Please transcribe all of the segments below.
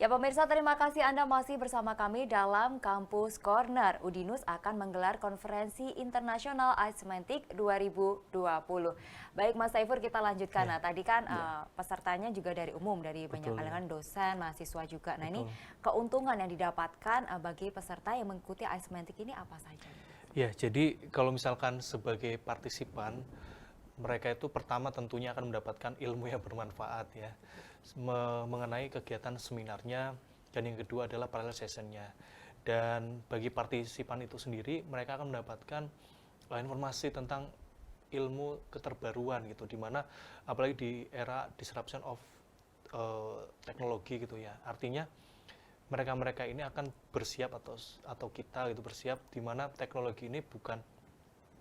Ya pemirsa, terima kasih Anda masih bersama kami dalam Kampus Corner. Udinus akan menggelar konferensi internasional Icemantic 2020. Baik Mas Saifur, kita lanjutkan. Nah tadi kan pesertanya juga dari umum, dari banyak kalangan dosen, mahasiswa juga. Nah ini keuntungan yang didapatkan bagi peserta yang mengikuti Icemantic ini apa saja? Ya, jadi kalau misalkan sebagai partisipan, mereka itu pertama tentunya akan mendapatkan ilmu yang bermanfaat ya, mengenai kegiatan seminarnya, dan yang kedua adalah parallel sessionnya. Dan bagi partisipan itu sendiri, mereka akan mendapatkan informasi tentang ilmu keterbaruan gitu, dimana apalagi di era disruption of teknologi gitu ya, artinya mereka ini akan bersiap atau kita gitu bersiap, di mana teknologi ini bukan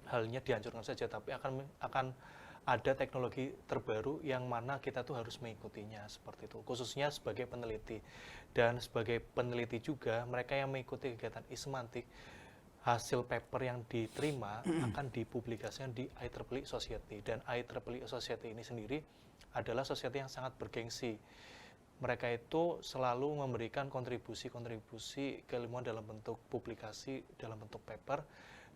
halnya dihancurkan saja, tapi akan ada teknologi terbaru yang mana kita tuh harus mengikutinya, seperti itu, khususnya sebagai peneliti. Dan sebagai peneliti juga, mereka yang mengikuti kegiatan Ismantic, hasil paper yang diterima akan dipublikasikan di IEEE Society. Dan IEEE Society ini sendiri adalah society yang sangat bergengsi. Mereka itu selalu memberikan kontribusi keilmuan dalam bentuk publikasi, dalam bentuk paper,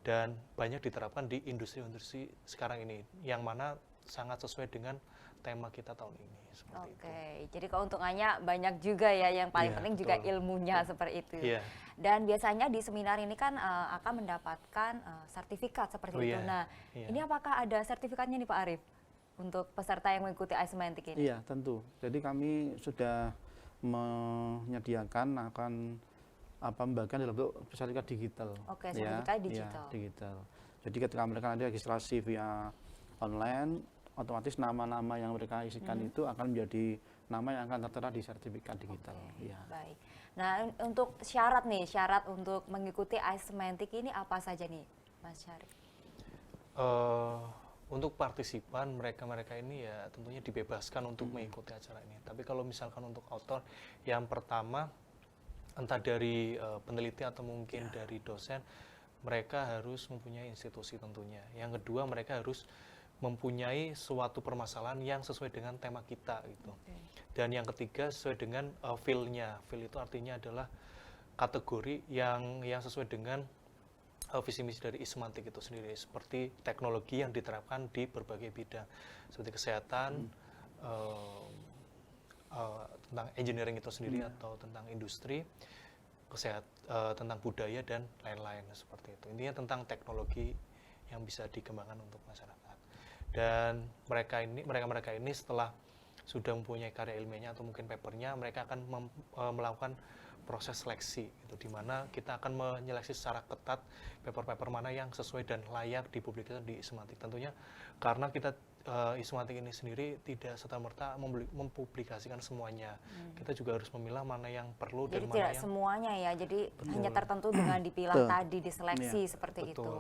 dan banyak diterapkan di industri-industri sekarang ini, yang mana sangat sesuai dengan tema kita tahun ini. Seperti itu. Jadi keuntungannya banyak juga ya, yang paling penting juga ilmunya seperti itu. Dan biasanya di seminar ini kan akan mendapatkan sertifikat seperti itu. Nah, ini apakah ada sertifikatnya nih Pak Arief untuk peserta yang mengikuti Icemantic ini? Iya, tentu. Jadi kami sudah menyediakan akan membagikan dalam bentuk sertifikat digital. Oke, sertifikat digital. Ya, digital. Jadi ketika mereka ada registrasi via online, otomatis nama-nama yang mereka isikan itu akan menjadi nama yang akan tertera di sertifikat digital. Ya. Baik. Nah, untuk syarat untuk mengikuti Icemantic ini apa saja nih, Mas Syarif? Untuk partisipan, mereka ini ya tentunya dibebaskan untuk mengikuti acara ini. Tapi kalau misalkan untuk author, yang pertama entah dari peneliti atau mungkin dari dosen, mereka harus mempunyai institusi tentunya. Yang kedua, mereka harus mempunyai suatu permasalahan yang sesuai dengan tema kita gitu. Dan yang ketiga, sesuai dengan field-nya. Field itu artinya adalah kategori yang sesuai dengan visi misi dari Ismantic itu sendiri, seperti teknologi yang diterapkan di berbagai bidang seperti kesehatan, tentang engineering itu sendiri, atau tentang industri, tentang budaya dan lain-lain, seperti itu. Intinya tentang teknologi yang bisa dikembangkan untuk masyarakat. Dan mereka ini setelah sudah mempunyai karya ilmiahnya atau mungkin papernya, mereka akan melakukan proses seleksi, gitu, di mana kita akan menyeleksi secara ketat paper-paper mana yang sesuai dan layak dipublikasikan di Ismantic. Tentunya karena kita Ismantic ini sendiri tidak serta-merta mempublikasikan semuanya. Kita juga harus memilah mana yang perlu dan mana yang... Jadi tidak semuanya ya, jadi hanya tertentu dengan dipilah tadi, diseleksi seperti itu.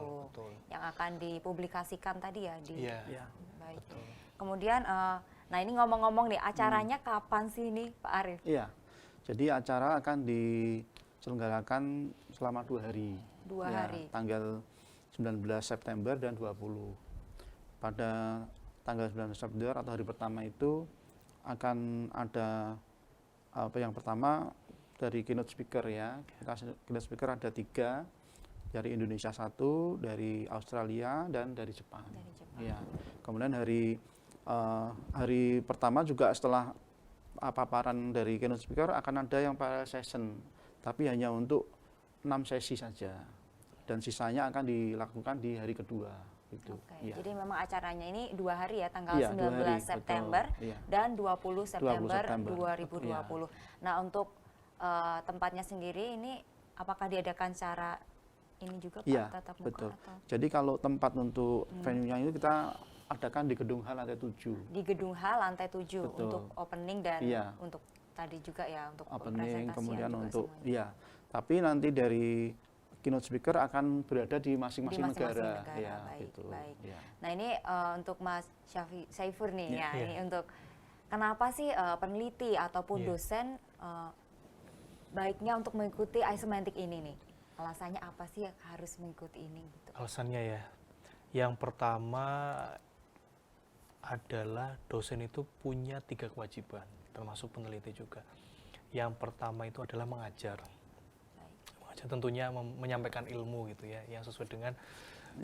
Yang akan dipublikasikan tadi ya. Baik. Kemudian, nah ini ngomong-ngomong nih, acaranya kapan sih nih Pak Arief? Iya, jadi acara akan diselenggarakan selama 2 hari. 2 hari. Tanggal 19 September dan 20. Pada tanggal 19 September atau hari pertama itu akan ada yang pertama dari keynote speaker ya. Keynote speaker ada 3, dari Indonesia 1, dari Australia, dan dari Jepang. Ya. Kemudian hari pertama juga setelah paparan dari keynote speaker akan ada yang parallel session, tapi hanya untuk 6 sesi saja, dan sisanya akan dilakukan di hari kedua. Gitu. Jadi memang acaranya ini 2 hari ya, tanggal 19 September dan 20 September 2020. Nah untuk tempatnya sendiri ini apakah diadakan secara ini juga Pak, tatap muka? Betul. Atau? Jadi kalau tempat untuk venue-nya itu kita adakan di Gedung H lantai 7. Di Gedung H lantai 7 untuk opening dan untuk tadi juga ya untuk opening, kemudian juga untuk semuanya. tapi nanti dari keynote speaker akan berada di masing-masing negara. Ya, baik. Ya. Nah ini untuk Mas Saifur nih ini untuk kenapa sih peneliti ataupun dosen baiknya untuk mengikuti Icemantic ini nih? Alasannya apa sih harus mengikuti ini? Gitu? Alasannya ya, yang pertama adalah dosen itu punya 3 kewajiban, termasuk peneliti juga. Yang pertama itu adalah mengajar. Mengajar tentunya menyampaikan ilmu gitu ya, yang sesuai dengan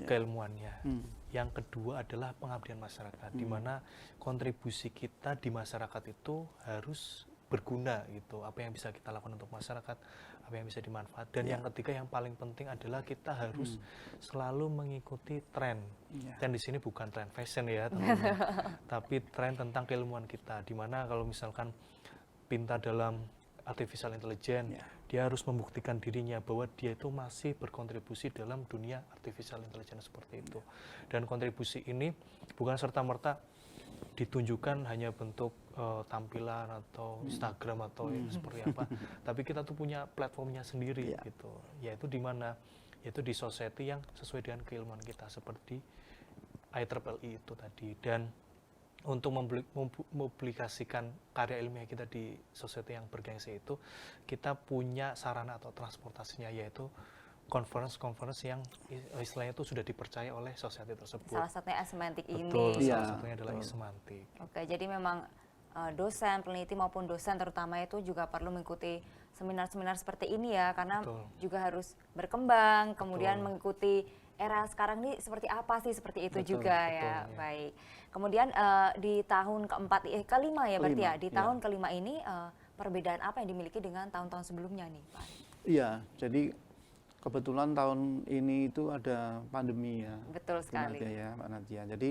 keilmuannya. Yang kedua adalah pengabdian masyarakat, di mana kontribusi kita di masyarakat itu harus berguna gitu. Apa yang bisa kita lakukan untuk masyarakat, apa yang bisa dimanfaat. Dan yang ketiga yang paling penting adalah kita harus selalu mengikuti tren. Dan di sini bukan tren fashion ya teman-teman, tapi tren tentang keilmuan kita. Di mana kalau misalkan pintar dalam artificial intelligence, dia harus membuktikan dirinya bahwa dia itu masih berkontribusi dalam dunia artificial intelligence seperti itu. Dan kontribusi ini bukan serta-merta ditunjukkan hanya bentuk tampilan atau Instagram atau seperti apa, tapi kita tuh punya platformnya sendiri gitu, yaitu di mana, yaitu di society yang sesuai dengan keilmuan kita seperti IEEE itu tadi. Dan untuk mempublikasikan karya ilmiah kita di society yang bergengsi itu, kita punya sarana atau transportasinya, yaitu conference yang istilahnya itu sudah dipercaya oleh society tersebut. Salah satunya Semantic ini. Betul, salah satunya adalah Semantic. Oke, jadi memang dosen, peneliti maupun dosen terutama itu juga perlu mengikuti seminar-seminar seperti ini ya, karena juga harus berkembang, kemudian mengikuti era sekarang ini seperti apa sih, seperti itu juga ya. Baik. Kemudian di tahun kelima ya berarti ya, di tahun kelima ini perbedaan apa yang dimiliki dengan tahun-tahun sebelumnya nih Pak? Iya, jadi kebetulan tahun ini itu ada pandemi ya. Betul sekali. Ya, Mbak Nadia. Jadi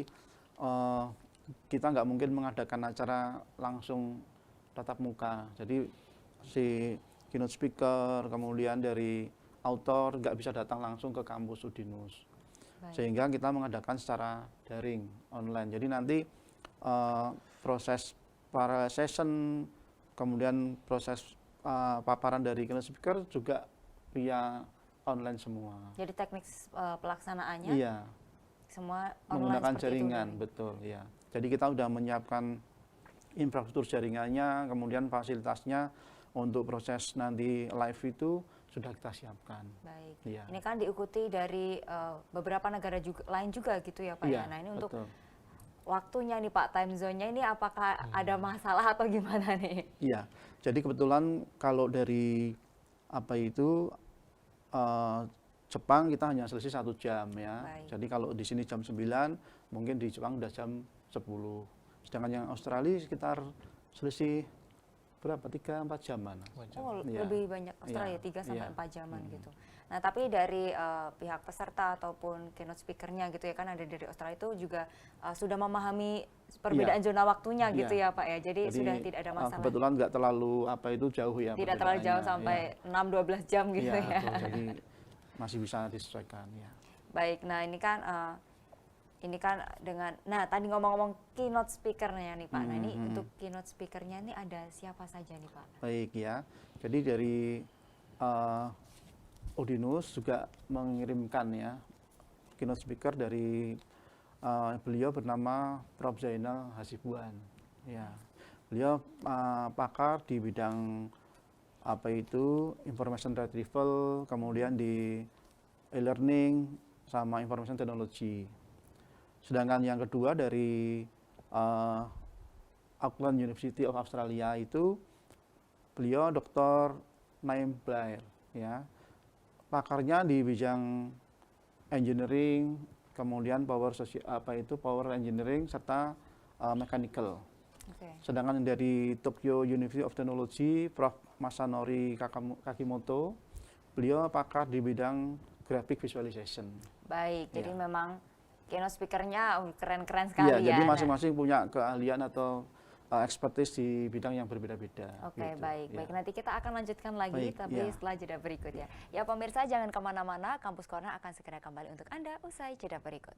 kita nggak mungkin mengadakan acara langsung tatap muka. Jadi si keynote speaker, kemudian dari author nggak bisa datang langsung ke kampus Udinus. Sehingga kita mengadakan secara daring, online. Jadi nanti proses para session, kemudian proses paparan dari keynote speaker juga via online semua. Jadi teknik pelaksanaannya semua menggunakan jaringan, betul ya. Jadi kita sudah menyiapkan infrastruktur jaringannya, kemudian fasilitasnya untuk proses nanti live itu sudah kita siapkan. Baik. Ya. Ini kan diikuti dari beberapa negara lain juga gitu ya Pak ya. Nah ini untuk waktunya nih Pak, time zone-nya ini apakah ada masalah atau gimana nih? Iya. Jadi kebetulan kalau dari Jepang kita hanya selisih 1 jam ya. Baik. Jadi kalau di sini jam 9, mungkin di Jepang udah jam 10. Sedangkan yang Australia sekitar selisih berapa? 3-4 jaman. Oh, lebih banyak Australia, 3-4 jaman gitu. Nah, tapi dari pihak peserta ataupun keynote speaker-nya gitu ya, kan ada dari Australia itu juga sudah memahami perbedaan zona waktunya gitu ya Pak ya. Jadi sudah tidak ada masalah. Kebetulan nggak terlalu jauh ya. Tidak terlalu jauh sampai 6-12 jam gitu ya. Betul, jadi masih bisa disesuaikan ya. Baik, nah ini kan dengan, nah tadi ngomong-ngomong keynote speaker-nya nih Pak, nah ini untuk keynote speaker-nya ini ada siapa saja nih Pak? Baik ya, jadi dari Udinus juga mengirimkan ya keynote speaker dari beliau bernama Prof. Zainal Hasibuan. Ya, beliau pakar di bidang information retrieval, kemudian di e-learning sama information technology. Sedangkan yang kedua dari Auckland University of Australia itu beliau Dr. Naim Blair ya. Pakarnya di bidang engineering, kemudian power engineering serta mechanical. Sedangkan dari Tokyo University of Technology, Prof. Masanori Kakimoto, beliau pakar di bidang graphic visualization. Baik, jadi memang keynote speaker-nya keren-keren sekali ya. Jadi masing-masing punya keahlian atau expertise di bidang yang berbeda-beda. Oke, gitu. Baik. Nanti kita akan lanjutkan lagi, tapi setelah jeda berikut ya. Ya pemirsa, jangan kemana-mana, Kampus Corner akan segera kembali untuk Anda usai jeda berikut.